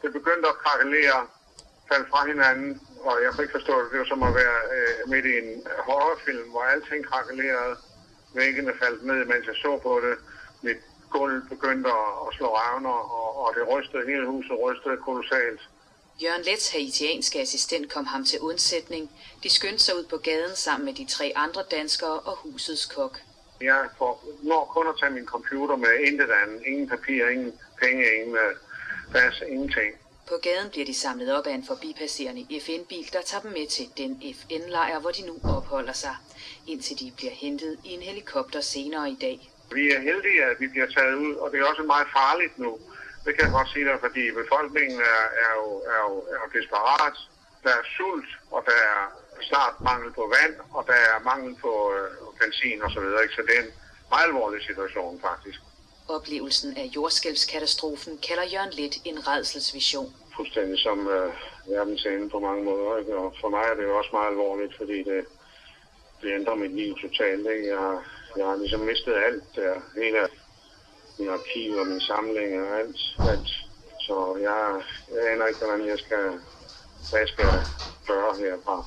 det begyndte at krakelere, falde fra hinanden, og jeg kunne ikke forstå det. Det var som at være midt i en horrorfilm, hvor alting krakelerede. Væggene faldt ned, mens jeg så på det. Mit gulv begyndte at slå revner, og det rystede, hele huset rystede kolossalt. Jørgen Leths haitianske assistent kom ham til undsætning. De skyndte sig ud på gaden sammen med de 3 andre danskere og husets kok. Jeg når kun at tage min computer med, intet andet. Ingen papir, ingen penge, ingen pas, ingenting. På gaden bliver de samlet op af en forbipasserende FN-bil, der tager dem med til den FN-lejr, hvor de nu opholder sig, indtil de bliver hentet i en helikopter senere i dag. Vi er heldige, at vi bliver taget ud, og det er også meget farligt nu. Det kan jeg godt sige dig, fordi befolkningen er jo desperat. Der er sult, og der er snart mangel på vand, og der er mangel på benzin osv. Så det er en meget alvorlig situation faktisk. Oplevelsen af jordskælvskatastrofen kalder Jørgen Leth en rædselsvision. Fuldstændig som verdens ende på mange måder. Ikke? Og for mig er det jo også meget alvorligt, fordi det ændrer mit liv totalt. Ikke? Jeg har ligesom mistet alt der. Hele min arkiv og min samling og alt. Så jeg aner ikke, hvad jeg skal gøre herfra.